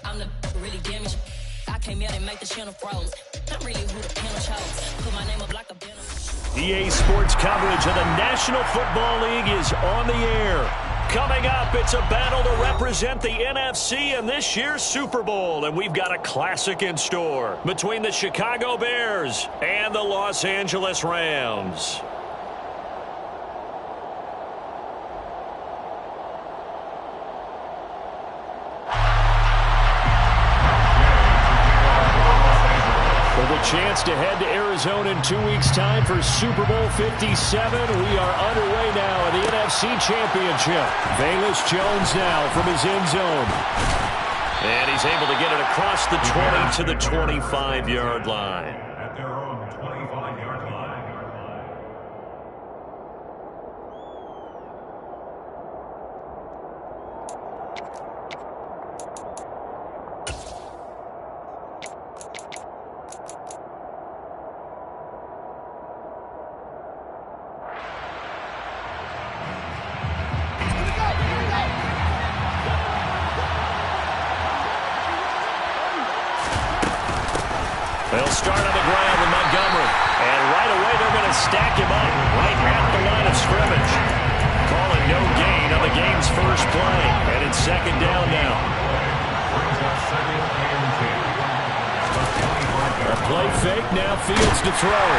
I'm the really damaged. I came out and make the channel froze. I'm really who the panel chose. Put my name up like a banner. EA Sports coverage of the National Football League is on the air. Coming up, it's a battle to represent the NFC in this year's Super Bowl. And we've got a classic in store between the Chicago Bears and the Los Angeles Rams. Chance to head to Arizona in 2 weeks' time for Super Bowl 57. We are underway now in the NFC Championship. Velus Jones now from his end zone. And he's able to get it across the 20 to the 25-yard line. At their own 25-yard line. They'll start on the ground with Montgomery. And right away, they're going to stack him up right at the line of scrimmage. Calling no gain on the game's first play. And it's second down now. A play fake, now Fields to throw.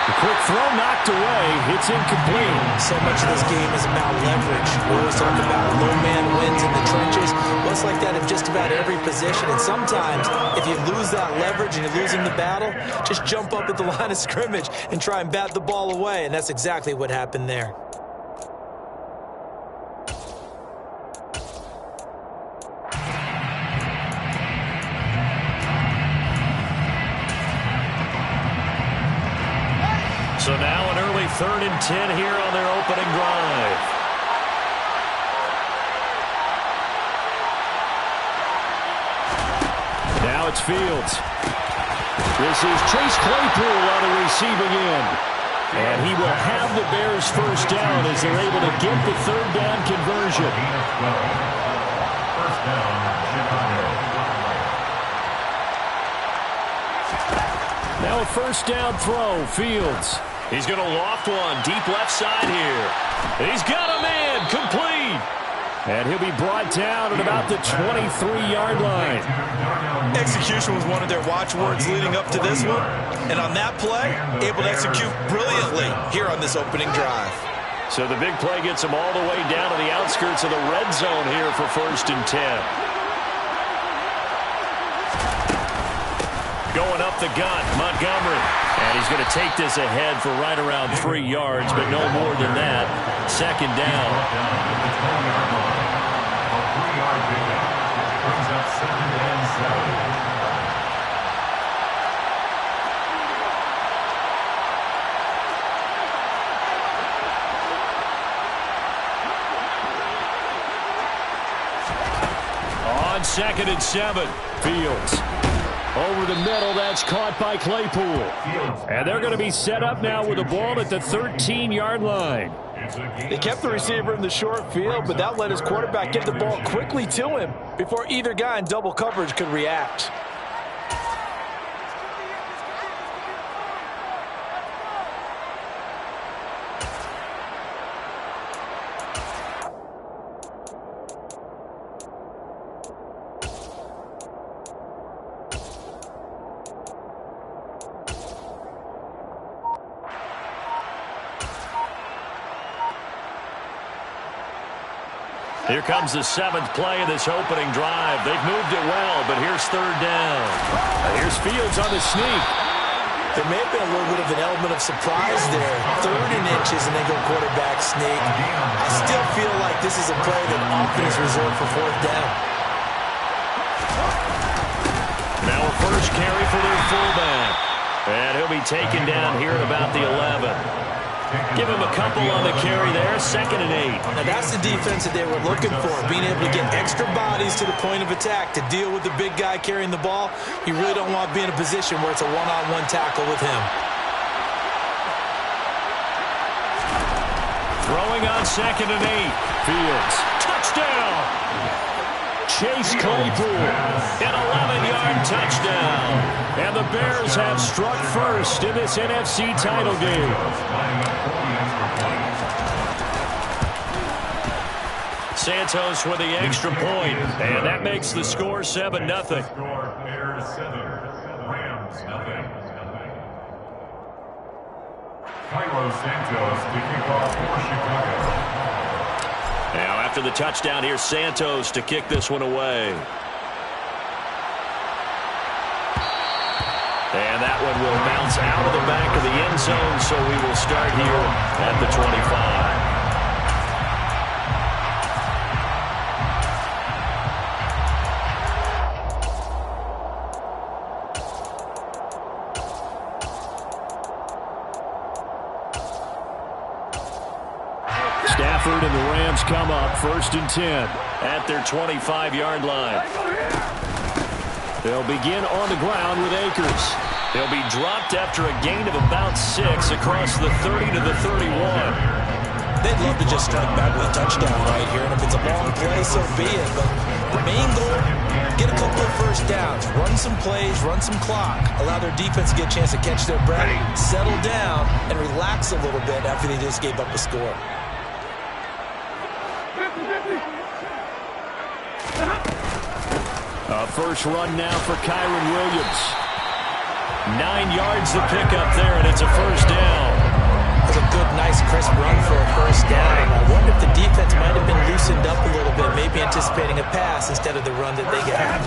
The quick throw knocked away. It's incomplete. So much of this game is about leverage. We always talk about low man wins in the trenches. Well, it's like that in just about every position. And sometimes, if you lose that leverage and you're losing the battle, just jump up at the line of scrimmage and try and bat the ball away. And that's exactly what happened there. So now an early 3rd and 10 here on their opening drive. Now it's Fields. This is Chase Claypool on the receiving end. And he will have the Bears first down as they're able to get the 3rd down conversion. First down, Chicago. Now a first down throw, Fields. He's going to loft one deep left side here. He's got a man complete. And he'll be brought down at about the 23-yard line. Execution was one of their watchwords leading up to this one. And on that play, able to execute brilliantly here on this opening drive. So the big play gets them all the way down to the outskirts of the red zone here for 1st and 10. Going up the gut, Montgomery. And he's going to take this ahead for right around 3 yards, but no more than that. Second down. On 2nd and 7, Fields. Over the middle, that's caught by Claypool. And they're going to be set up now with the ball at the 13-yard line. They kept the receiver in the short field, but that let his quarterback get the ball quickly to him before either guy in double coverage could react. Here comes the 7th play of this opening drive. They've moved it well, but here's 3rd down. Here's Fields on the sneak. There may have been a little bit of an element of surprise there. 3rd and inches and then go quarterback sneak. I still feel like this is a play that often is reserved for 4th down. Now a first carry for their fullback. And he'll be taken down here at about the 11. Give him a couple on the carry there, 2nd and 8. Now that's the defense that they were looking for, being able to get extra bodies to the point of attack to deal with the big guy carrying the ball. You really don't want to be in a position where it's a one-on-one tackle with him. Throwing on 2nd and 8. Fields, touchdown! Chase Claypool, an 11-yard touchdown. And the Bears have struck first in this NFC title game. Santos with the extra point, and that makes the score 7-0. Bears 7, Rams 0. Carlos Santos to kick off for Chicago. Now after the touchdown, here's Santos to kick this one away. And that one will bounce out of the back of the end zone, so we will start here at the 25. Stafford and the Rams come up 1st and 10 at their 25-yard line. They'll begin on the ground with Akers. They'll be dropped after a gain of about 6 across the 30 to the 31. They'd love to just strike back with a touchdown right here, and if it's a long play, so be it. But the main goal, get a couple of first downs, run some plays, run some clock, allow their defense to get a chance to catch their breath, settle down, and relax a little bit after they just gave up a score. A first run now for Kyron Williams. 9 yards to pick up there, and it's a first down. That's a good, nice, crisp run for a first down. I wonder if the defense might have been loosened up a little bit, maybe anticipating a pass instead of the run that they got.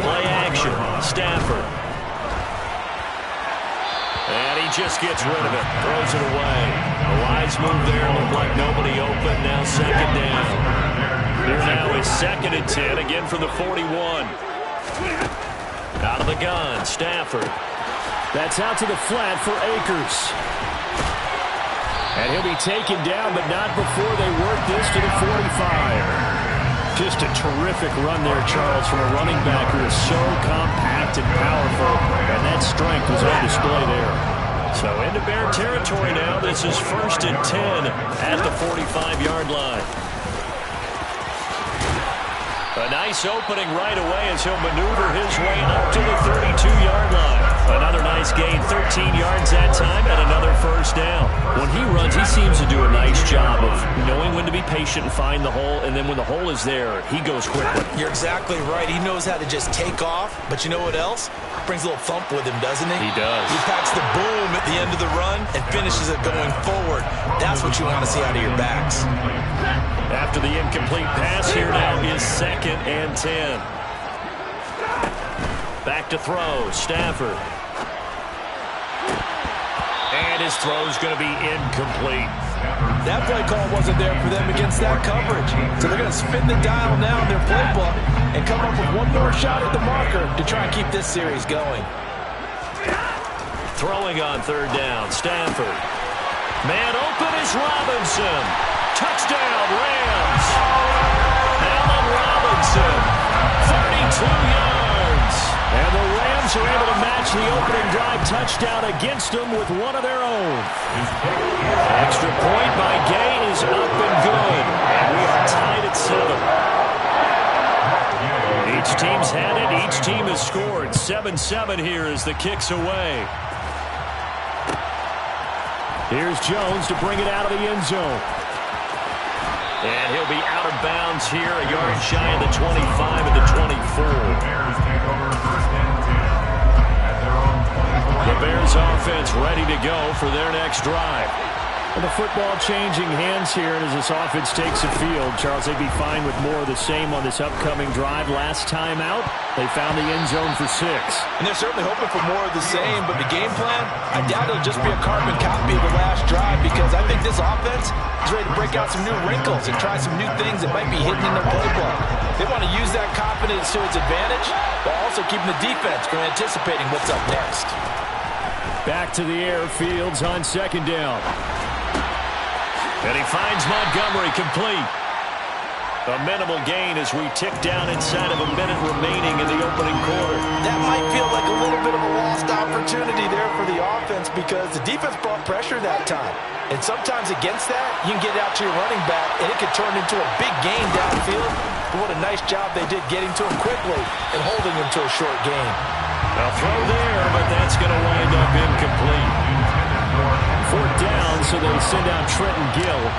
Play action, Stafford. And he just gets rid of it, throws it away. A wise move there, looked like nobody open, now 2nd down. Here now is 2nd and 10, again for the 41. Out of the gun, Stafford. That's out to the flat for Akers. And he'll be taken down, but not before they work this to the 45. Just a terrific run there, Charles, from a running back who is so compact and powerful, and that strength was on display there. So into Bear territory now. This is 1st and 10 at the 45-yard line. A nice opening right away as he'll maneuver his way up to the 32-yard line. Another nice gain, 13 yards that time, and another first down. When he runs, he seems to do a nice job of knowing when to be patient and find the hole, and then when the hole is there, he goes quickly. You're exactly right. He knows how to just take off, but you know what else? Brings a little thump with him, doesn't he? He does. He packs the boom at the end of the run and finishes it going forward. That's what you want to see out of your backs. After the incomplete pass, here now is 2nd and 10. Back to throw, Stafford. And his throw's going to be incomplete. That play call wasn't there for them against that coverage. So they're going to spin the dial now in their playbook and come up with one more shot at the marker to try and keep this series going. Throwing on 3rd down, Stafford. Man open is Robinson. Touchdown, Rams. Allen Robinson, 32 yards. And the Rams are able to match the opening drive touchdown against them with one of their own. Extra point by Gay is up and good. And we are tied at 7. Each team's had it. Each team has scored. 7-7 here as the kick's away. Here's Jones to bring it out of the end zone. And he'll be out of bounds here, a yard shy of the 25 and the 24. The Bears offense ready to go for their next drive. And the football changing hands here, and as this offense takes the field, Charles, they'd be fine with more of the same on this upcoming drive. Last time out, they found the end zone for 6. And they're certainly hoping for more of the same, but the game plan, I doubt it'll just be a carbon copy of the last drive, because I think this offense is ready to break out some new wrinkles and try some new things that might be hidden in their playbook. They want to use that confidence to its advantage, while also keeping the defense from anticipating what's up next. Back to the air, Fields on 2nd down. And he finds Montgomery complete. A minimal gain as we tick down inside of a minute remaining in the opening quarter. That might feel like a little bit of a lost opportunity there for the offense because the defense brought pressure that time. And sometimes against that, you can get out to your running back, and it could turn into a big gain downfield. But what a nice job they did getting to him quickly and holding him to a short gain. A throw there, but that's going to wind up incomplete. Fourth down, so they send out Trenton Gill.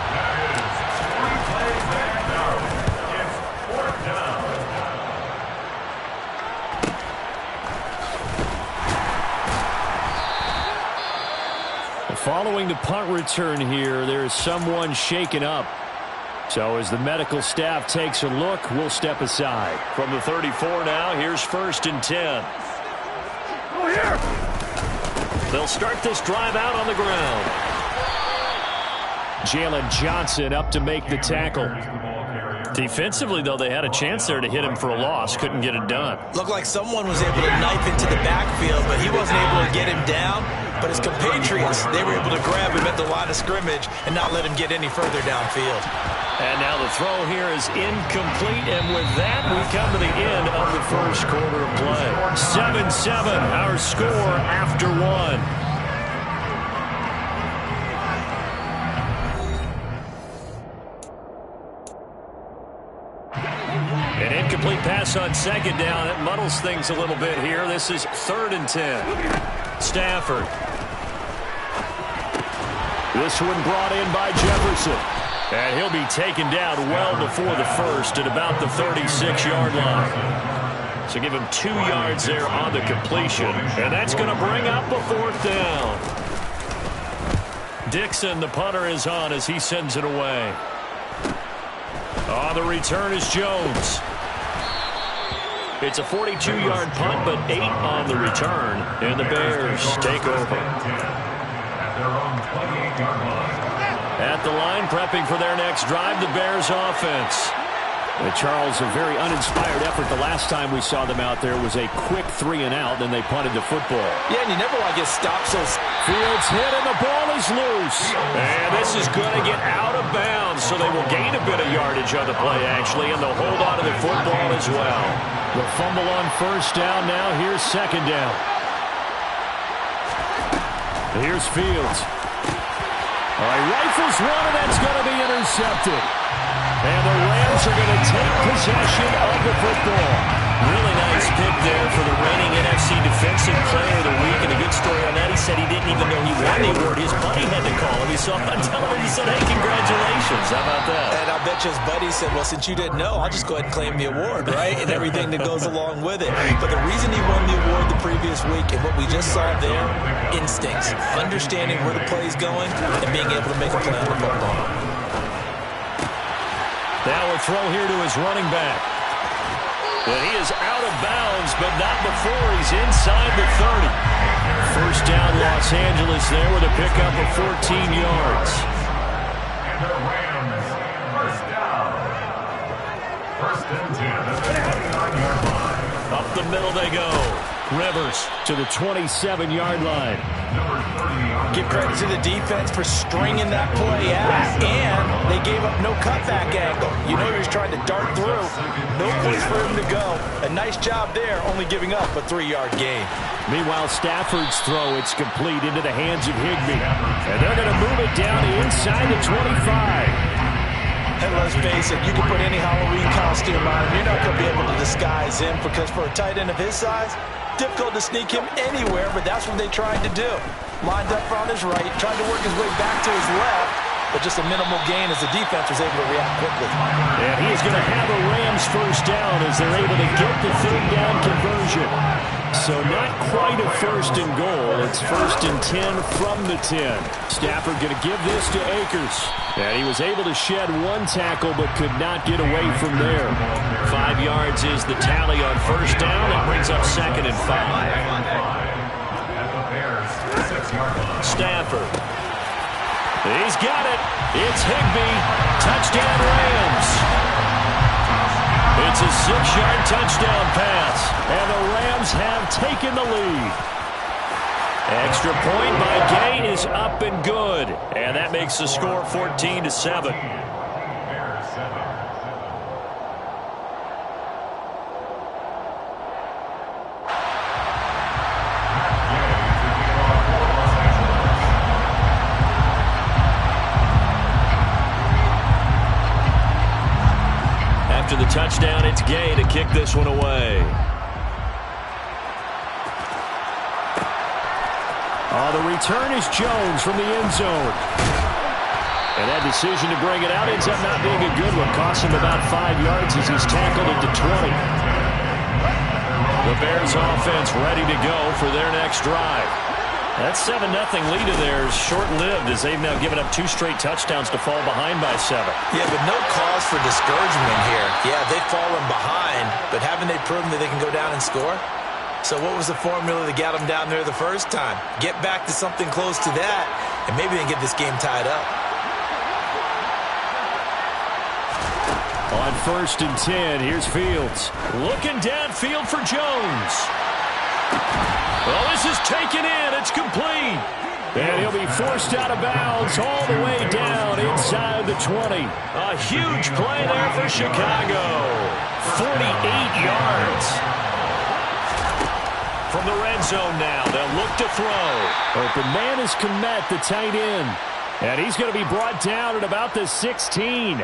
Following the punt return here, there is someone shaken up. So as the medical staff takes a look, we'll step aside. From the 34 now, here's 1st and 10. Oh, here! They'll start this drive out on the ground. Jalen Johnson up to make the tackle. Defensively, though, they had a chance there to hit him for a loss. Couldn't get it done. Looked like someone was able to knife into the backfield, but he wasn't able to get him down. But his compatriots, they were able to grab him at the line of scrimmage and not let him get any further downfield. And now the throw here is incomplete. And with that, we come to the end of the first quarter of play. 7-7, our score after one. An incomplete pass on 2nd down. It muddles things a little bit here. This is 3rd and 10. Stafford. This one brought in by Jefferson. And he'll be taken down well before the first at about the 36-yard line. So give him 2 yards there on the completion. And that's going to bring up a 4th down. Dixon, the punter, is on as he sends it away. On the return is Jones. It's a 42-yard punt, but 8 on the return. And the Bears take over. At the line, prepping for their next drive, the Bears offense. Charles, a very uninspired effort. The last time we saw them out there was a quick 3-and-out, then they punted the football. Yeah, and you never want to get stopped. So Fields hit, and the ball is loose. And this is going to get out of bounds, so they will gain a bit of yardage on the play, actually, and they'll hold on to the football as well. The fumble on 1st down now. Here's 2nd down. Here's Fields. All right, rifles one, and that's going to be intercepted. And the Rams are going to take possession of the football. Really nice pick there for the reigning NFC Defensive Player of the Week. And a good story on that, he said he didn't even know he won the award. His buddy had to call him. He saw him on television. He said, hey, congratulations. How about that? And I bet you his buddy said, well, since you didn't know, I'll just go ahead and claim the award, right? And everything that goes along with it. But the reason he won the award the previous week and what we just saw there, instincts, understanding where the play's going, and being able to make a play on the football. Now a throw here to his running back. But he is out of bounds, but not before he's inside the 30. First down, Los Angeles there with a pickup of 14 yards. And the Rams, first down. 1st and 10 at the 29-yard line. Up the middle they go. Rivers to the 27-yard line. Give credit to the defense for stringing that play out, and they gave up no cutback angle. You know he was trying to dart through. No place for him to go. A nice job there, only giving up a 3-yard gain. Meanwhile, Stafford's throw, it's complete into the hands of Higbee. And they're going to move it down inside the 25. And let's face it, you can put any Halloween costume on him. You're not going to be able to disguise him because for a tight end of his size, difficult to sneak him anywhere, but that's what they tried to do. Lined up on his right, tried to work his way back to his left, but just a minimal gain as the defense was able to react quickly. And he is going to have a Rams first down as they're able to get the 3rd down conversion. So not quite a 1st and goal. It's 1st and 10 from the 10. Stafford going to give this to Akers. And he was able to shed 1 tackle but could not get away from there. 5 yards is the tally on 1st down. That brings up 2nd and 5. Stafford. He's got it. It's Higbee. Touchdown Rams. It's a 6-yard touchdown pass. And the Rams have taken the lead. Extra point by Gay is up and good. And that makes the score 14-7. After the touchdown, it's Gay to kick this one away. The return is Jones from the end zone. And that decision to bring it out ends up not being a good one. Cost him about 5 yards as he's tackled at the 20. The Bears offense ready to go for their next drive. That 7-0 lead of theirs short-lived as they've now given up 2 straight touchdowns to fall behind by 7. Yeah, but no cause for discouragement here. Yeah, they've fallen behind, but haven't they proven that they can go down and score? So what was the formula that got them down there the first time? Get back to something close to that, and maybe they can get this game tied up. On 1st and 10, here's Fields. Looking downfield for Jones. Well, this is taken in. It's complete. And he'll be forced out of bounds all the way down inside the 20. A huge play there for Chicago. 48 yards. From the red zone now, they'll look to throw. Open man is Kmet, the tight end. And he's going to be brought down at about the 16.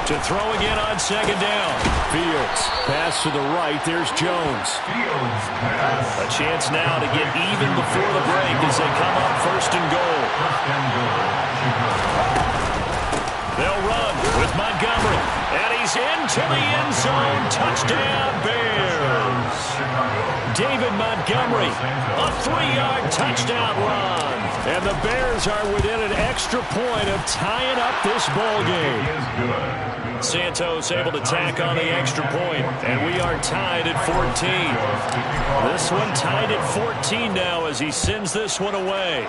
To throw again on 2nd down. Fields. Pass to the right. There's Jones. A chance now to get even before the break as they come up 1st and goal. They'll run with Montgomery. And he's into the end zone. Touchdown, Bears. David Montgomery. A 3-yard touchdown run. And the Bears are within an extra point of tying up this ball game. Santos able to tack on the extra point, and we are tied at 14. This one tied at 14 now as he sends this one away.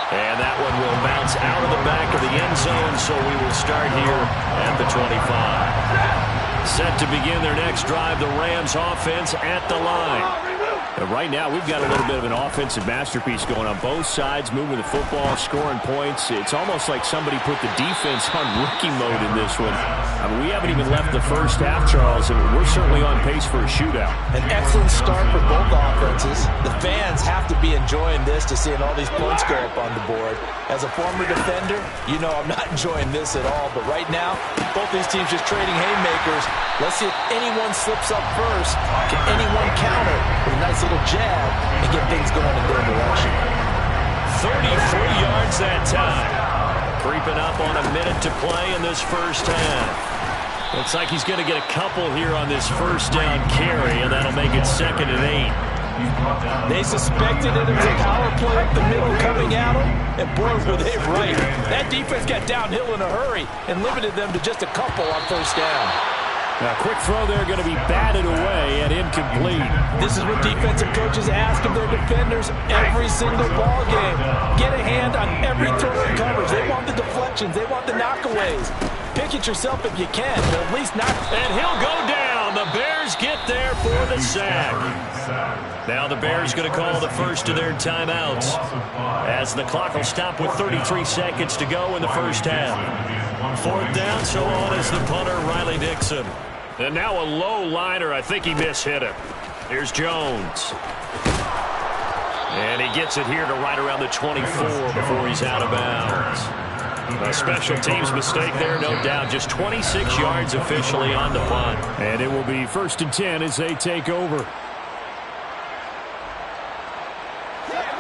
And that one will bounce out of the back of the end zone, so we will start here at the 25. Set to begin their next drive, the Rams offense at the line. Right now, we've got a little bit of an offensive masterpiece going on both sides, moving the football, scoring points. It's almost like somebody put the defense on rookie mode in this one. I mean, we haven't even left the first half, Charles, and we're certainly on pace for a shootout. An excellent start for both offenses. The fans have to be enjoying this to seeing all these points go up on the board. As a former defender, you know I'm not enjoying this at all, but right now, both these teams just trading haymakers. Let's see if anyone slips up first. Can anyone counter with a nice little jab and get things going in their direction? 33 yards that time. Creeping up on a minute to play in this first half. Looks like he's going to get a couple here on this first down carry, and that'll make it 2nd and 8. They suspected it was a power play up the middle coming at them, and boy, were they right. That defense got downhill in a hurry and limited them to just a couple on 1st down. Now, quick throw there going to be batted away and incomplete. This is what defensive coaches ask of their defenders every single ball game. Get a hand on every throw in coverage. They want the deflections. They want the knockaways. Pick it yourself if you can, but at least not. And he'll go down. The Bears get there for the sack. Now the Bears going to call the first of their timeouts as the clock will stop with 33 seconds to go in the first half. 4th down, so on is the punter, Riley Dixon. And now a low liner. I think he mishit it. Here's Jones. And he gets it here to right around the 24 before he's out of bounds. A special teams mistake there, no doubt. Just 26 yards officially on the punt. And it will be 1st and 10 as they take over.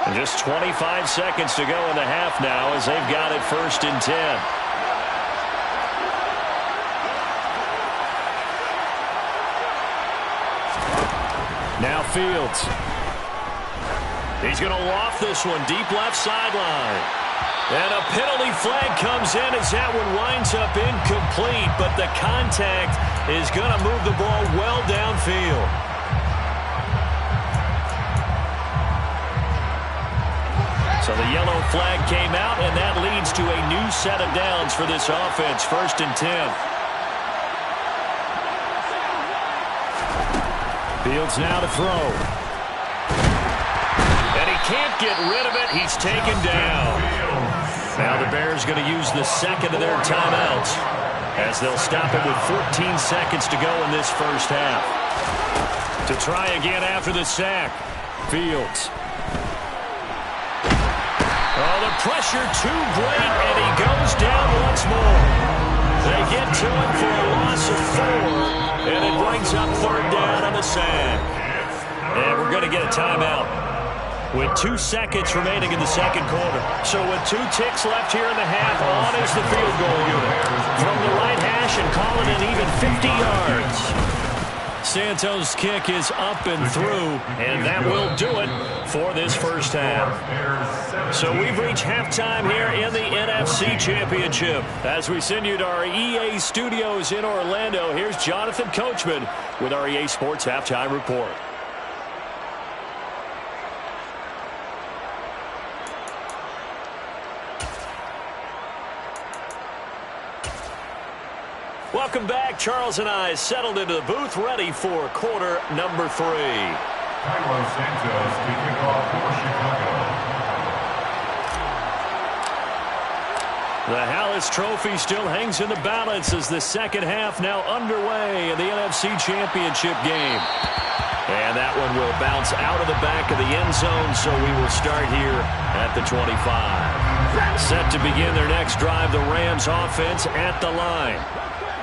And just 25 seconds to go in the half now as they've got it 1st and 10. Now Fields. He's going to loft this one deep left sideline. And a penalty flag comes in as that one winds up incomplete, but the contact is going to move the ball well downfield. So the yellow flag came out, and that leads to a new set of downs for this offense. 1st and 10. Fields now to throw. And he can't get rid of it. He's taken down. Now the Bears going to use the second of their timeouts as they'll stop it with 14 seconds to go in this first half. To try again after the sack. Fields. Oh, the pressure too great, and he goes down once more. They get to him for a loss of 4, and it brings up 3rd down on the sack. And we're going to get a timeout with 2 seconds remaining in the second quarter. So with 2 ticks left here in the half, on is the field goal unit. From the right hash and call it an even 50 yards. Santos' kick is up and through, and that will do it for this first half. So we've reached halftime here in the NFC Championship. As we send you to our EA studios in Orlando, here's Jonathan Coachman with our EA Sports Halftime Report. Welcome back. Charles and I settled into the booth, ready for quarter number 3. Carlos Santos to kick off for Chicago. The Hallis Trophy still hangs in the balance as the second half now underway in the NFC Championship game. And that one will bounce out of the back of the end zone, so we will start here at the 25. Set to begin their next drive, the Rams offense at the line.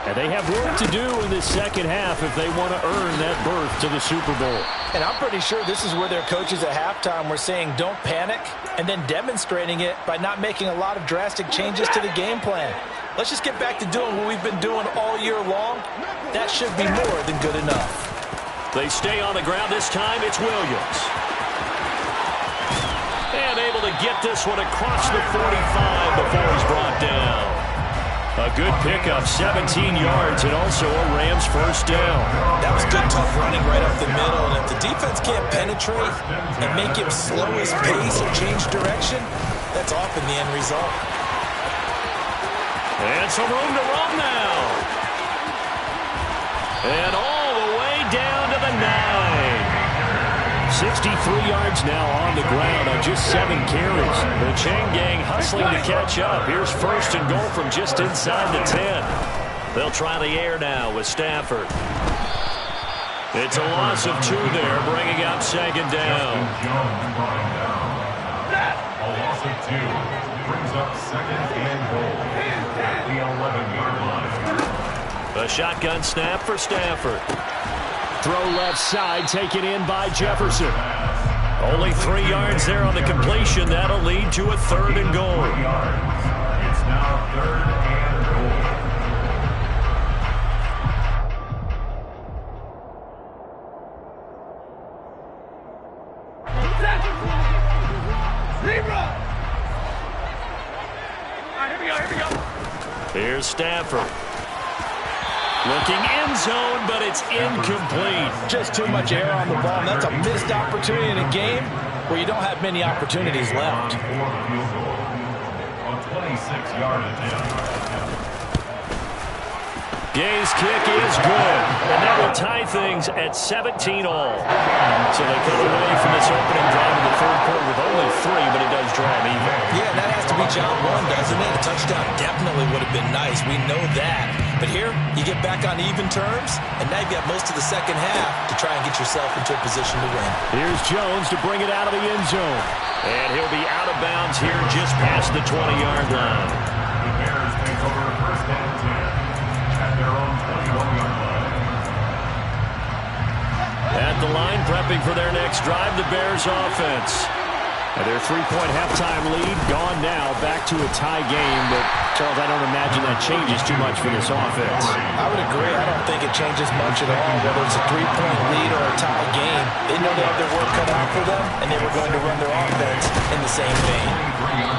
And they have work to do in this second half if they want to earn that berth to the Super Bowl. And I'm pretty sure this is where their coaches at halftime were saying don't panic, and then demonstrating it by not making a lot of drastic changes to the game plan. Let's just get back to doing what we've been doing all year long. That should be more than good enough. They stay on the ground this time. It's Williams. And able to get this one across the 45 before he's brought down. A good pickup, 17 yards, and also a Rams first down. That was good, tough running right up the middle. And if the defense can't penetrate and make him slow his pace or change direction, that's often the end result. And some room to run now. And all the way down to the 9. 63 yards now on the ground on just 7 carries. The chain gang hustling to catch up. Here's 1st and goal from just inside the 10. They'll try the air now with Stafford. It's a loss of 2 there, bringing up 2nd down. A loss of 2 brings up 2nd and goal at the 11-yard line. A shotgun snap for Stafford. Throw left side, taken in by Jefferson. Only 3 yards there on the completion. That'll lead to a 3rd and goal. 3 yards. It's now 3rd and goal. Here's Stafford. Looking end zone, but it's incomplete. Just too much air on the ball, and that's a missed opportunity in a game where you don't have many opportunities left. On 26-yard attempt. Gay's kick is good, and that will tie things at 17 all. So they cut away from this opening drive in the 3rd quarter with only 3, but it does draw them even. Yeah, that has to be job 1, doesn't it? A touchdown definitely would have been nice. We know that. But here, you get back on even terms, and now you've got most of the second half to try and get yourself into a position to win. Here's Jones to bring it out of the end zone. And he'll be out of bounds here just past the 20-yard line. The Bears take over 1st and 10 at their own 21-yard line. At the line, prepping for their next drive, the Bears offense. And their 3-point halftime lead gone now, back to a tie game. But, Charles, I don't imagine that changes too much for this offense. I would agree. I don't think it changes much at all, whether it's a 3-point lead or a tie game. They know they have their work cut out for them, and they were going to run their offense in the same vein.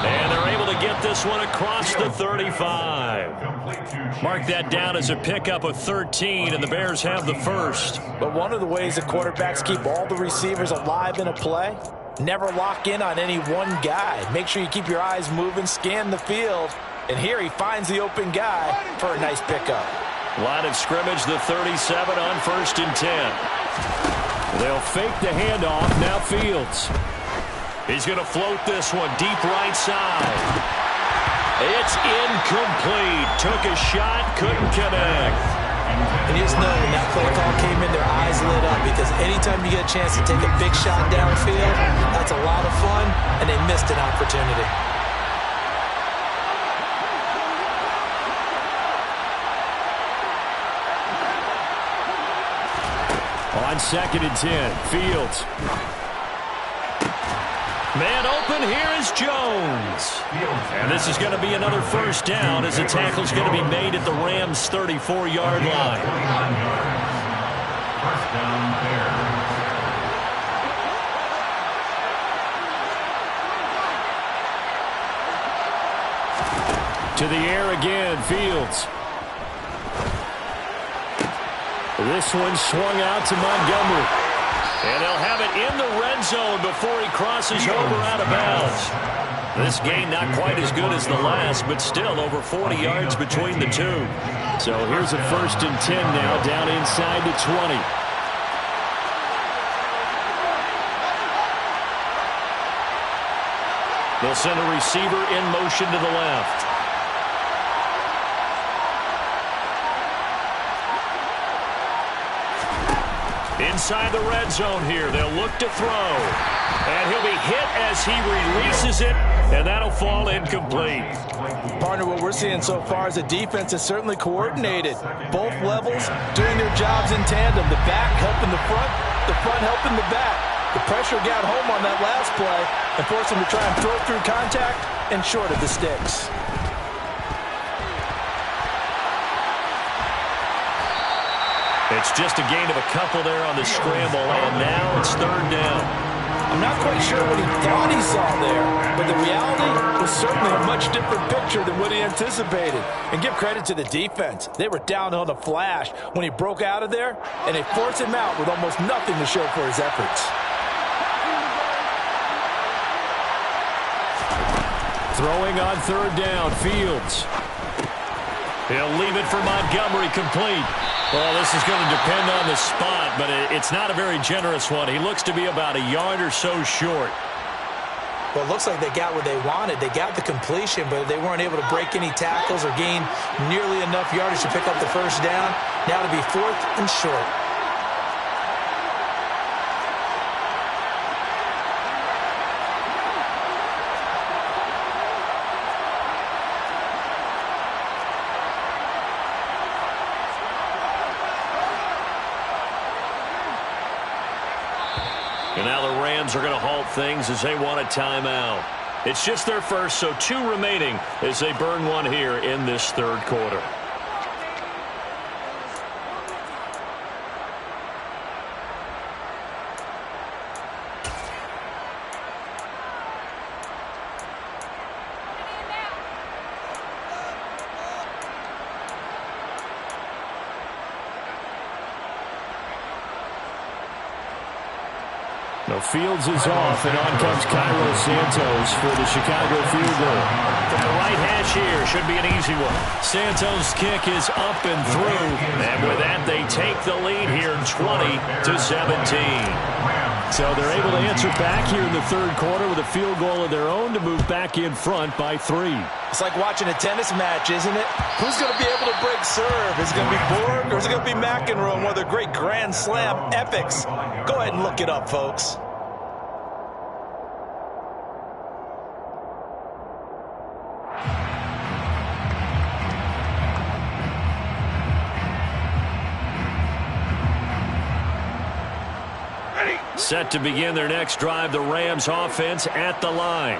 And they're able to get this one across the 35. Mark that down as a pickup of 13, and the Bears have the first. But one of the ways the quarterbacks keep all the receivers alive in a play Never lock in on any one guy. Make sure you keep your eyes moving, scan the field. And here he finds the open guy for a nice pickup. Line of scrimmage, the 37 on 1st and 10. They'll fake the handoff. Now Fields. He's going to float this one deep right side. It's incomplete. Took a shot, couldn't connect. And you just know when that play call came in, their eyes lit up, because anytime you get a chance to take a big shot downfield, that's a lot of fun, and they missed an opportunity. On 2nd and 10, Fields. Man open, here is Jones. And this is going to be another first down as the tackle's going to be made at the Rams' 34-yard line. First down there. To the air again, Fields. This one swung out to Montgomery. And they'll have it in the red zone before he crosses over out of bounds. This game not quite as good as the last, but still over 40 yards between the two. So here's a 1st and 10 now, down inside the 20. They'll send a receiver in motion to the left. Inside the red zone here, they'll look to throw. And he'll be hit as he releases it, and that'll fall incomplete. Partner, what we're seeing so far is the defense is certainly coordinated. Both levels doing their jobs in tandem. The back helping the front helping the back. The pressure got home on that last play and forced him to try and throw through contact and short of the sticks. It's just a gain of a couple there on the scramble, and now it's 3rd down. I'm not quite sure what he thought he saw there, but the reality was certainly a much different picture than what he anticipated. And give credit to the defense. They were down on the flash when he broke out of there, and they forced him out with almost nothing to show for his efforts. Throwing on 3rd down, Fields. He'll leave it for Montgomery, complete. Well, this is going to depend on the spot, but it's not a very generous one. He looks to be about a yard or so short. Well, it looks like they got what they wanted. They got the completion, but they weren't able to break any tackles or gain nearly enough yardage to pick up the first down. Now to be 4th and short. And now the Rams are going to halt things as they want a timeout. It's just their first, so 2 remaining as they burn one here in this 3rd quarter. No, Fields is off, and on comes Cairo Santos for the Chicago field goal. From the right hash here, should be an easy one. Santos' kick is up and through, and with that, they take the lead here, 20-17. So they're able to answer back here in the 3rd quarter with a field goal of their own to move back in front by 3. It's like watching a tennis match, isn't it? Who's going to be able to break serve? Is it going to be Borg or is it going to be McEnroe, one of their great Grand Slam epics? Go ahead and look it up, folks. Set to begin their next drive, the Rams offense at the line.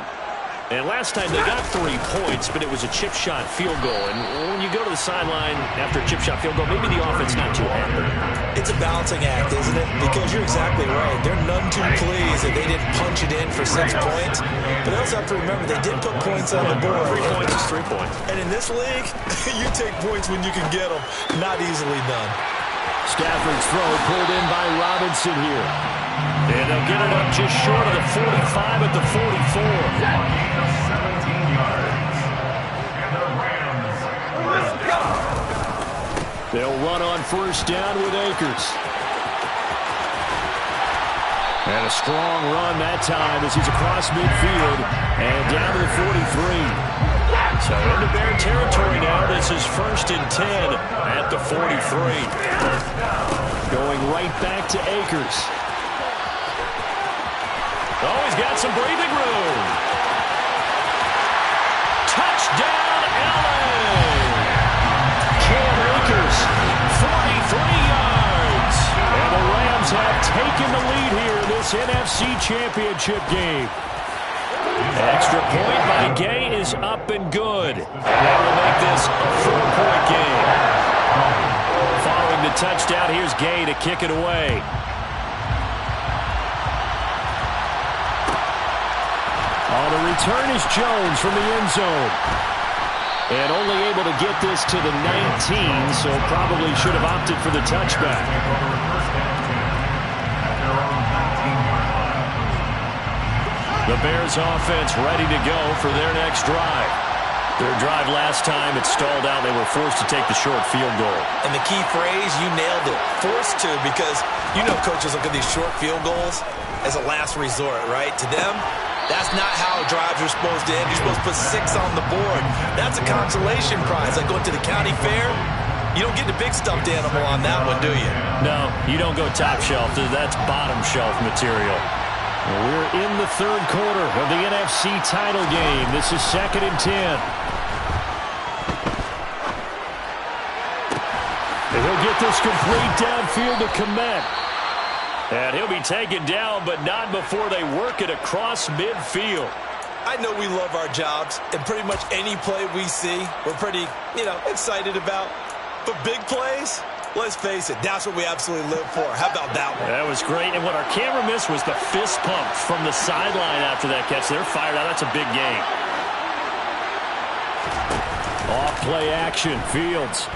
And last time they got 3 points, but it was a chip shot field goal. And when you go to the sideline after a chip shot field goal, maybe the offense not too happy. It's a balancing act, isn't it? Because you're exactly right. They're none too pleased that they didn't punch it in for 6 points. But they also have to remember they did put points on the board. 3 points is 3 points. And in this league, you take points when you can get them. Not easily done. Stafford's throw pulled in by Robinson here. And they'll get it up just short of the 45 at the 44. Gain of 17 yards. And the Rams first down. They'll run on first down with Akers. And a strong run that time as he's across midfield and down to the 43. So into Bear territory now. This is 1st and 10 at the 43. Going right back to Akers. Oh, he's got some breathing room. Touchdown, LA! Cam Akers, 43 yards. And the Rams have taken the lead here in this NFC Championship game. Extra point by Gay is up and good. That will make this a 4-point game. Following the touchdown, here's Gay to kick it away. On the return is Jones from the end zone. And only able to get this to the 19, so probably should have opted for the touchback. The Bears offense ready to go for their next drive. Their drive last time, it stalled out. They were forced to take the short field goal. And the key phrase, you nailed it. Forced to, because you know coaches look at these short field goals as a last resort, right? To them, that's not how drives are supposed to end. You're supposed to put 6 on the board. That's a consolation prize. Like going to the county fair, you don't get the big stuffed animal on that one, do you? No, you don't go top shelf. That's bottom shelf material. We're in the 3rd quarter of the NFC title game. This is 2nd and 10. And he'll get this complete downfield to Kmet. And he'll be taken down, but not before they work it across midfield. I know we love our jobs, and pretty much any play we see, we're pretty, excited about. But big plays, let's face it, that's what we absolutely live for. How about that one? That was great, and what our camera missed was the fist pump from the sideline after that catch. They're fired out. That's a big gain. Off play action, Fields.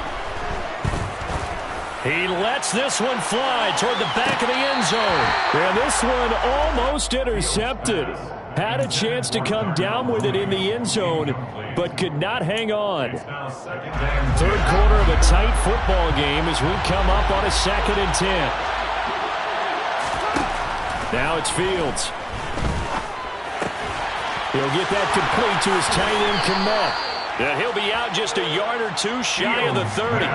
He lets this one fly toward the back of the end zone. And this one almost intercepted. Had a chance to come down with it in the end zone, but could not hang on. 3rd quarter of a tight football game as we come up on a 2nd and 10. Now it's Fields. He'll get that complete to his tight end, Kmet. And he'll be out just a yard or two shy of the 30.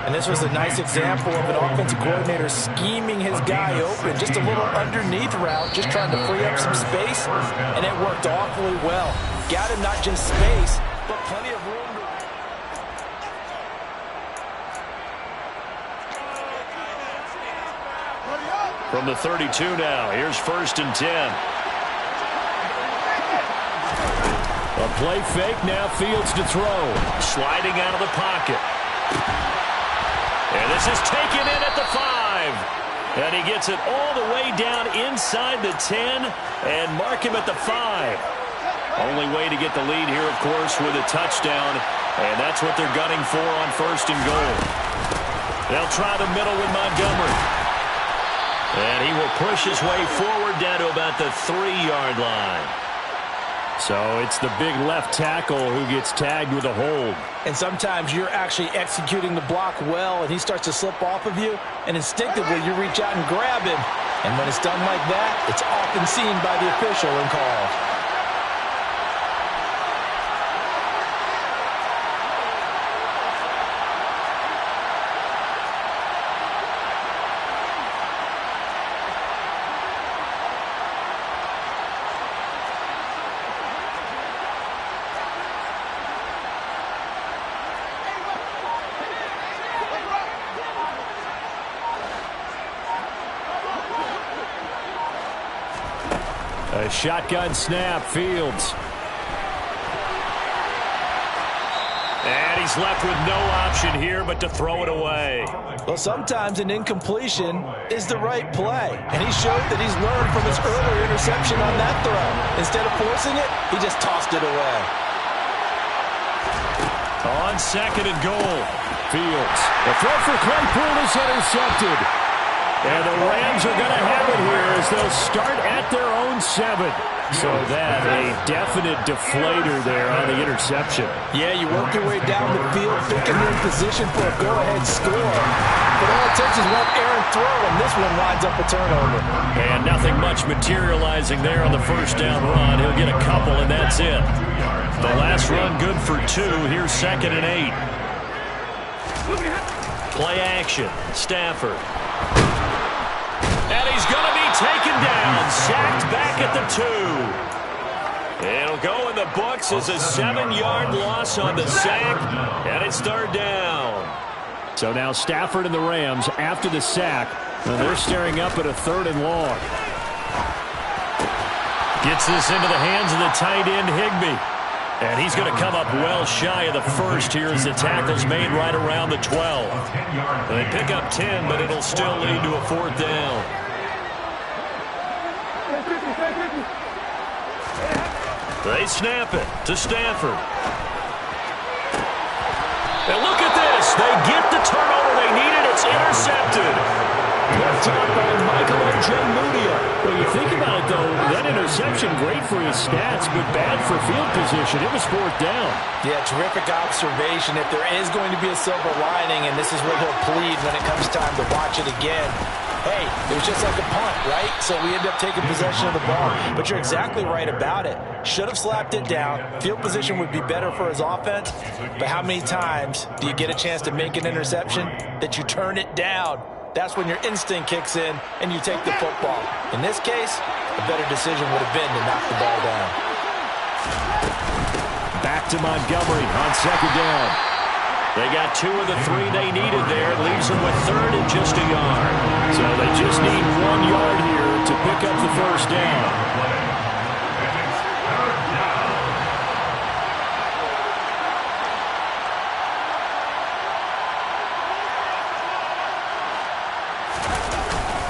And this was a nice example of an offensive coordinator scheming his guy open. Just a little underneath route, just trying to free up some space. And it worked awfully well. Got him not just space, but plenty of room. From the 32 now, here's 1st and 10. A play fake, now Fields to throw. Sliding out of the pocket. And this is taken in at the 5. And he gets it all the way down inside the 10 and mark him at the 5. Only way to get the lead here, of course, with a touchdown. And that's what they're gunning for on 1st and goal. They'll try the middle with Montgomery. And he will push his way forward down to about the 3-yard line. So it's the big left tackle who gets tagged with a hold. And sometimes you're actually executing the block well, and he starts to slip off of you, and instinctively you reach out and grab him. And when it's done like that, it's often seen by the official and called. A shotgun snap, Fields. And he's left with no option here but to throw it away. Well, sometimes an incompletion is the right play. And he showed that he's learned from his earlier interception on that throw. Instead of forcing it, he just tossed it away. On 2nd and goal, Fields. The throw for Claypool is intercepted. And the Rams are going to have it here as they'll start at their own 7. So that, a definite deflator there on the interception. Yeah, you work your way down the field, thinking you're in position for a go-ahead score. But all it takes is one errant throw, and this one winds up a turnover. And nothing much materializing there on the first down run. He'll get a couple, and that's it. The last run good for 2. Here's 2nd and 8. Play action. Stafford. And he's going to be taken down. Sacked back at the 2. It'll go in the books as a 7-yard loss on the sack. And it's 3rd down. So now Stafford and the Rams after the sack. And they're staring up at a 3rd and long. Gets this into the hands of the tight end, Higbee. And he's going to come up well shy of the first here as the tackle's made right around the 12. They pick up 10, but it'll still lead to a 4th down. They snap it to Stafford. And look at this. They get the turnover they needed. It's intercepted. Left up by Michael Ojemudia. Well, you think about it, though, that interception, great for his stats, but bad for field position. It was 4th down. Yeah, terrific observation. If there is going to be a silver lining, and this is what he'll plead when it comes time to watch it again, hey, it was just like a punt, right? So we end up taking possession of the ball. But you're exactly right about it. Should have slapped it down. Field position would be better for his offense. But how many times do you get a chance to make an interception that you turn it down? That's when your instinct kicks in and you take the football. In this case, a better decision would have been to knock the ball down. Back to Montgomery on 2nd down. They got 2 of the 3 they needed there. It leaves them with 3rd and just a yard. So they just need 1 yard here to pick up the 1st down.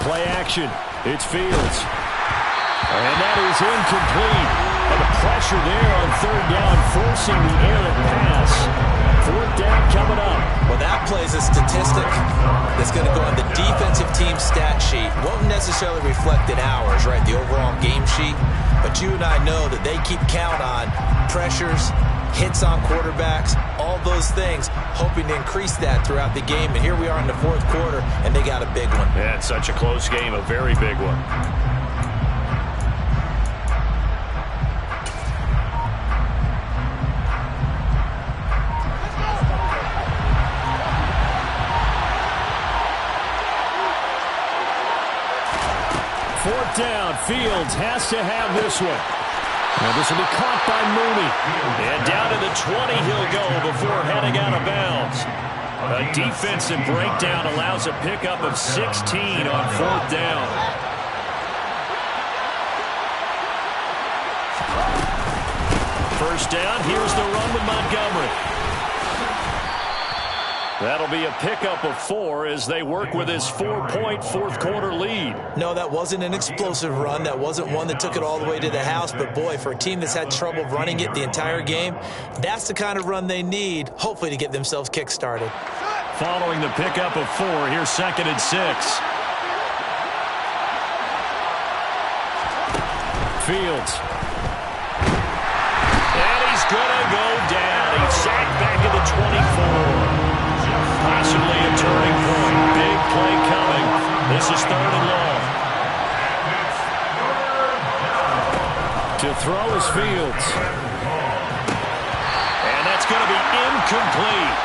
Play action. It's Fields. And that is incomplete. And the pressure there on 3rd down, forcing the errant pass. 4th down coming up. Well, that plays a statistic that's going to go on the defensive team stat sheet. Won't necessarily reflect in ours, right, the overall game sheet. But you and I know that they keep count on pressures, hits on quarterbacks, all those things, hoping to increase that throughout the game. And here we are in the 4th quarter, and they got a big one. Yeah, it's such a close game, a very big one. Fourth down, Fields has to have this one. Now this will be caught by Mooney. And down to the 20 he'll go before heading out of bounds. A defensive breakdown allows a pickup of 16 on 4th down. First down, here's the run with Montgomery. That'll be a pickup of 4 as they work with his 4-point 4th quarter lead. No, that wasn't an explosive run. That wasn't one that took it all the way to the house. But, boy, for a team that's had trouble running it the entire game, that's the kind of run they need, hopefully, to get themselves kick-started. Following the pickup of 4, here's 2nd and 6. Fields. And he's going to go down. He's sacked back at the 24. Possibly a turning point. Big play coming. This is 3rd and long. To throw is Fields. And that's going to be incomplete.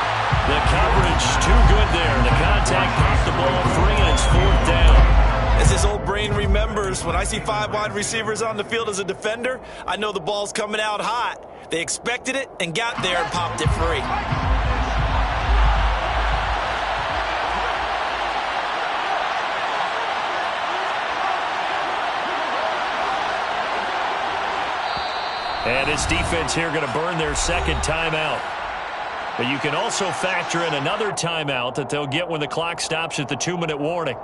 The coverage too good there. The contact popped the ball free, and it's 4th down. As his old brain remembers, when I see 5 wide receivers on the field as a defender, I know the ball's coming out hot. They expected it and got there and popped it free. And his defense here going to burn their 2nd timeout. But you can also factor in another timeout that they'll get when the clock stops at the 2-minute warning.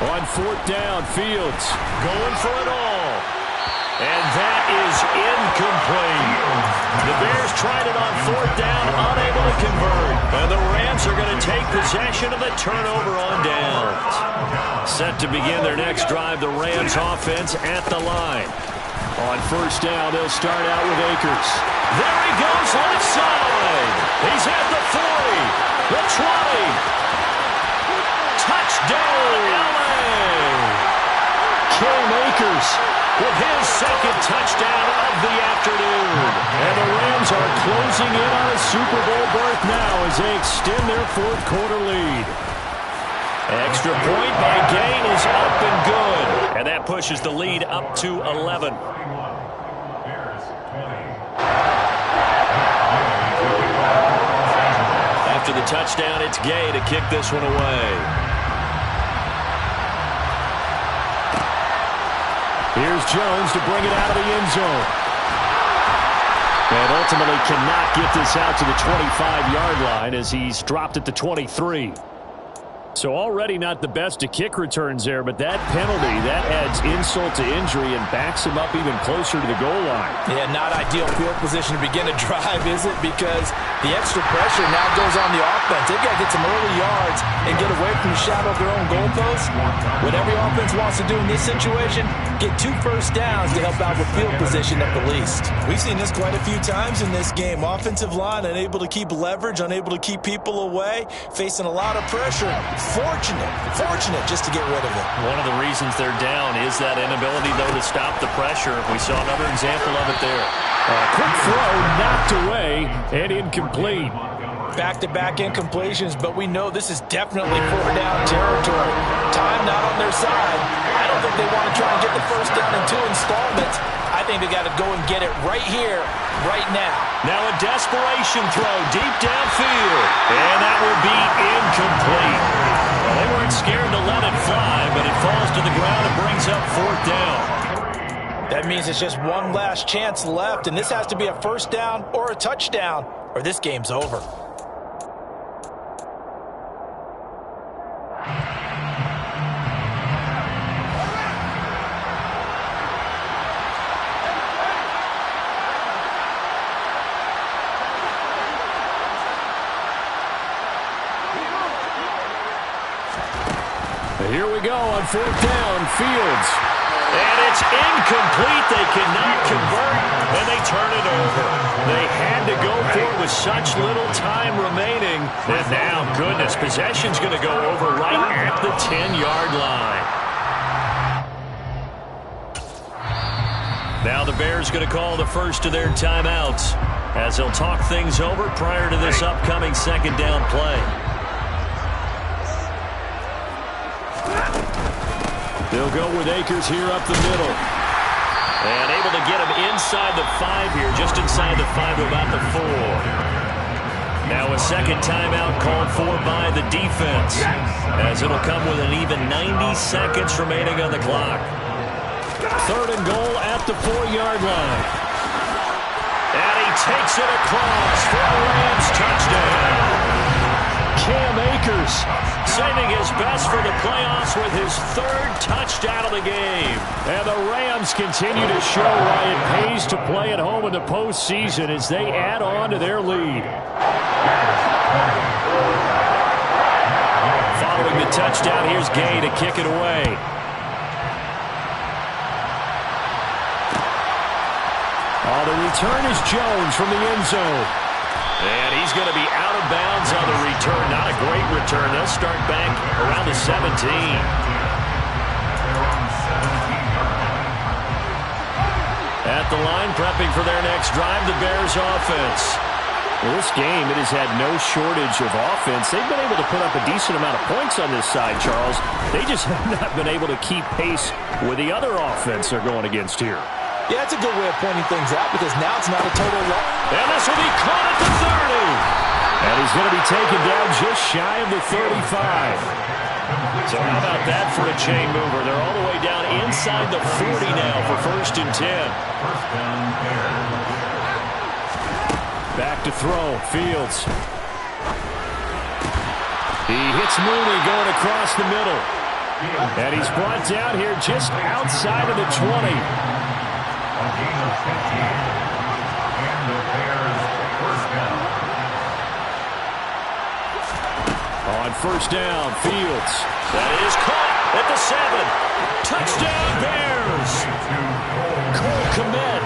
On 4th down, Fields going for it all. And that is incomplete. The Bears tried it on 4th down, unable to convert. And the Rams are going to take possession of the turnover on downs. Set to begin their next drive, the Rams offense at the line. On 1st down, they'll start out with Akers. There he goes, left side. He's at the 40, the 20. Touchdown, LA. Cam Akers with his second touchdown of the afternoon. And the Rams are closing in on a Super Bowl berth now as they extend their 4th quarter lead. Extra point by Gain is up and good. And that pushes the lead up to 11. After the touchdown, it's Gay to kick this one away. Here's Jones to bring it out of the end zone. And ultimately cannot get this out to the 25-yard line as he's dropped at the 23. So already not the best to kick returns there, but that penalty, that adds insult to injury and backs him up even closer to the goal line. Yeah, not ideal field position to begin a drive, is it? Because the extra pressure now goes on the offense. They've got to get some early yards and get away from the shadow of their own goalposts. What every offense wants to do in this situation, get 2 first downs to help out with field position at the least. We've seen this quite a few times in this game. Offensive line unable to keep leverage, unable to keep people away, facing a lot of pressure. Fortunate just to get rid of it. One of the reasons they're down is that inability, though, to stop the pressure. We saw another example of it there. Quick throw knocked away and incomplete. Back-to-back incompletions, but we know this is definitely 4th down territory. Time not on their side. I don't think they want to try and get the first down in 2 installments. I think they got to go and get it right here, right now. Now a desperation throw deep downfield, and that will be incomplete. Well, they weren't scared to let it fly, but it falls to the ground and brings up 4th down. That means it's just one last chance left, and this has to be a first down or a touchdown, or this game's over. Here we go on 4th down, Fields. And it's incomplete. They cannot convert, and they turn it over. They had to go for it with such little time remaining. And now, goodness, possession's going to go over right at the 10-yard line. Now the Bears going to call the first of their timeouts as they'll talk things over prior to this upcoming 2nd down play. They'll go with Akers here up the middle. And able to get him inside the 5 here, just inside the 5 to about the 4. Now a second timeout called for by the defense, as it'll come with an even 90 seconds remaining on the clock. 3rd and goal at the 4-yard line. And he takes it across for a Rams touchdown. Cam Akers saving his best for the playoffs with his 3rd touchdown of the game. And the Rams continue to show why it pays to play at home in the postseason as they add on to their lead. Following the touchdown, here's Gay to kick it away. The return is Jones from the end zone. And he's going to be out of bounds on the return. Not a great return. They'll start back around the 17. At the line, prepping for their next drive, the Bears offense. Well, this game, it has had no shortage of offense. They've been able to put up a decent amount of points on this side, Charles. They just have not been able to keep pace with the other offense they're going against here. Yeah, that's a good way of pointing things out because now it's not a total loss. And this will be caught at the 30. And he's going to be taken down just shy of the 35. So how about that for a chain mover? They're all the way down inside the 40 now for 1st and 10. Back to throw, Fields. He hits Mooney going across the middle. And he's brought down here just outside of the 20. A gain of 15. And the Bears first down. On first down, Fields. That is caught at the 7. Touchdown, Bears. Cole Kmet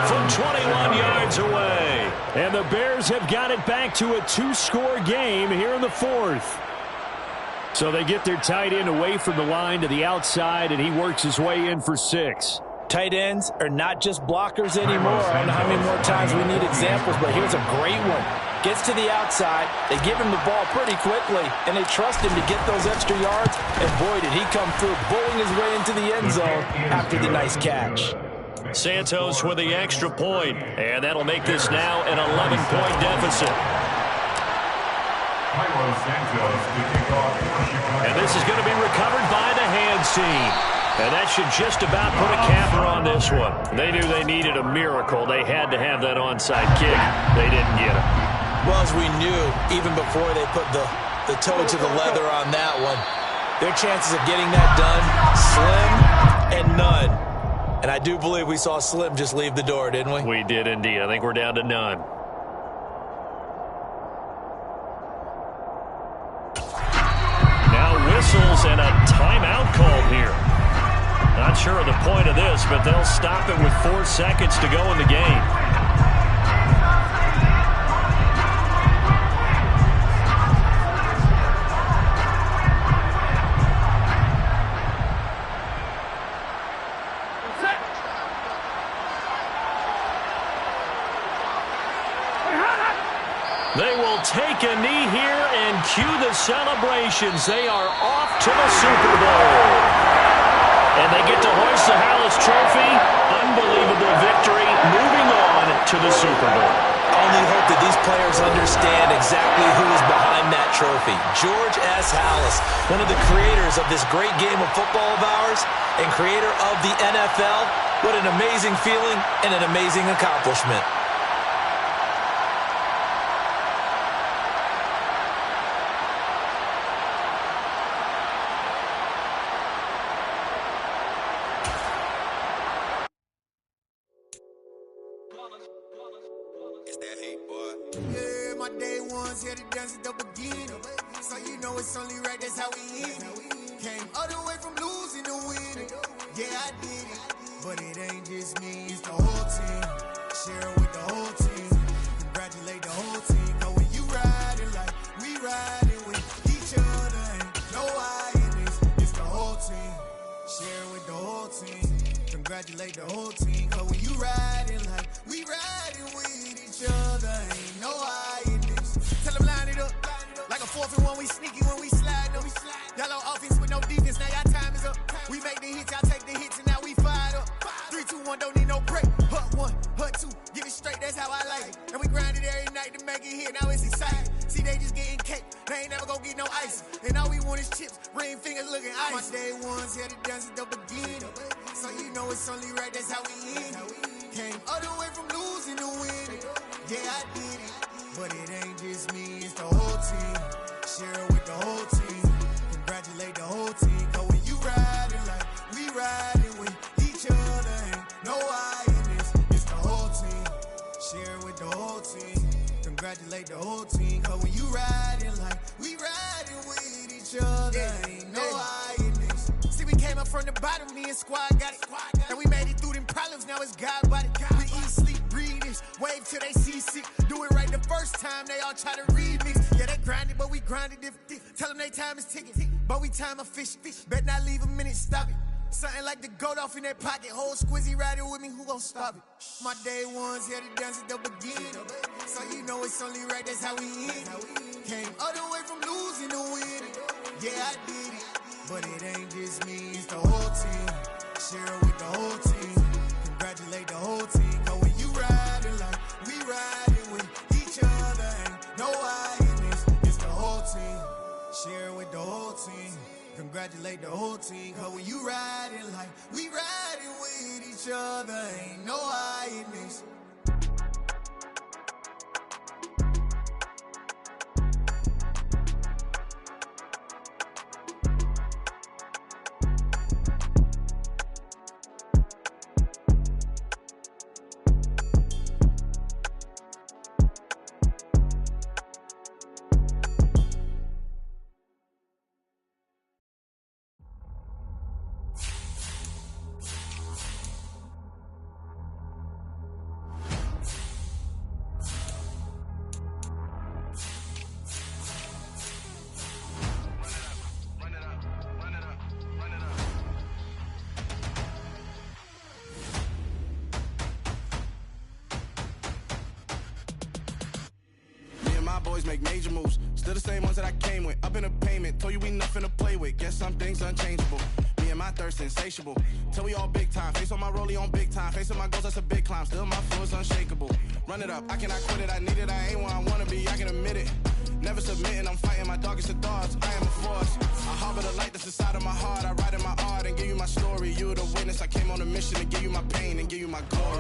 from 21 yards away. And the Bears have got it back to a 2-score game here in the 4th. So they get their tight end away from the line to the outside, and he works his way in for 6. Tight ends are not just blockers anymore. I don't know how many more times we need examples, but here's a great one. Gets to the outside, they give him the ball pretty quickly, and they trust him to get those extra yards, and boy, did he come through, bowling his way into the end zone after the nice catch. Santos with the extra point, and that'll make this now an 11-point deficit. And this is going to be recovered by the hands team. And that should just about put a capper on this one. They knew they needed a miracle. They had to have that onside kick. They didn't get it. Well, as we knew, even before they put the toe to the leather on that one, their chances of getting that done, slim and none. And I do believe we saw Slim just leave the door, didn't we? We did indeed. I think we're down to none. Now whistles and a timeout called here. Not sure of the point of this, but they'll stop it with 4 seconds to go in the game. They will take a knee here and cue the celebrations. They are off to the Super Bowl. And they get to hoist the Harris Trophy. Unbelievable victory. Moving on to the Super Bowl. Only hope that these players understand exactly who is behind that trophy. George S. Halas, one of the creators of this great game of football of ours and creator of the NFL. What an amazing feeling and an amazing accomplishment. Yeah, my day ones here to dance at the beginning. So you know it's only right, that's how we end it. Came all the way from losing to winning. Yeah, I did it. But it ain't just me, it's the whole team. Share it with the whole team. Congratulate the whole team. Cause when you riding like we riding with each other, ain't no I in this. It's the whole team. Share it with the whole team. Congratulate the whole team. Cause when you riding like we riding with each other, ain't no I in this. Tell them line it up. Like a 4th and 1, we sneaky when we slide them. Y'all on offense with no defense, now y'all time is up. We make the hits, y'all take the hits, and now we fired up. 3, 2, 1, don't need no break. Hut 1, hut 2, get it straight, that's how I like it. And we grind it every night to make it hit, now it's exciting. See, they just getting cake, they ain't never gonna get no ice. And all we want is chips, ring fingers looking ice. My day ones here to dance at the beginning. So you know it's only right, that's how we end it. Came all the way from losing to winning. Yeah, I did it. But it ain't just me, it's the whole team. Share it with the whole team. Congratulate the whole team. Cause when you riding like we riding with each other, ain't no I in this. It's the whole team. Share it with the whole team. Congratulate the whole team. Cause when you riding like we riding with each other, ain't no I in this. See, we came up from the bottom, me and squad got it. And we made it through them problems, now it's God body. We eat, sleep, breathe this, wave till they see sick. Do it right the first time, they all try to remix. Yeah, they grinded, but we grinded different. Tell them they time is ticking, but we time a fish. Bet not leave a minute, stop it. Something like the goat off in that pocket. Whole squizzy riding with me, who gon' stop it? My day ones here to dance at the beginning. So you know it's only right, that's how we end it. Came all the way from losing to winning. Yeah, I did it. But it ain't just me, it's the whole team. Share it with the whole team. Congratulate the whole team. Cause when you riding like we riding with each other, ain't no I in this. It's the whole team. Share it with the whole team. Congratulate the whole team. Cause when you riding like we riding with each other, ain't no I in this. always make major moves. Still the same ones that I came with. Up in the payment, told you we nothing to play with. Guess some things unchangeable. Me and my thirst insatiable. Till we all big time. Face on my rollie on big time. Facing my goals, that's a big climb. Still my flow is unshakable. Run it up, I cannot quit it. I need it, I ain't where I wanna be, I can admit it. Never submitting, I'm fighting my darkest of thoughts. I am a force. I harbor the light that's inside of my heart. I write in my art and give you my story. You the witness, I came on a mission to give you my pain and give you my glory.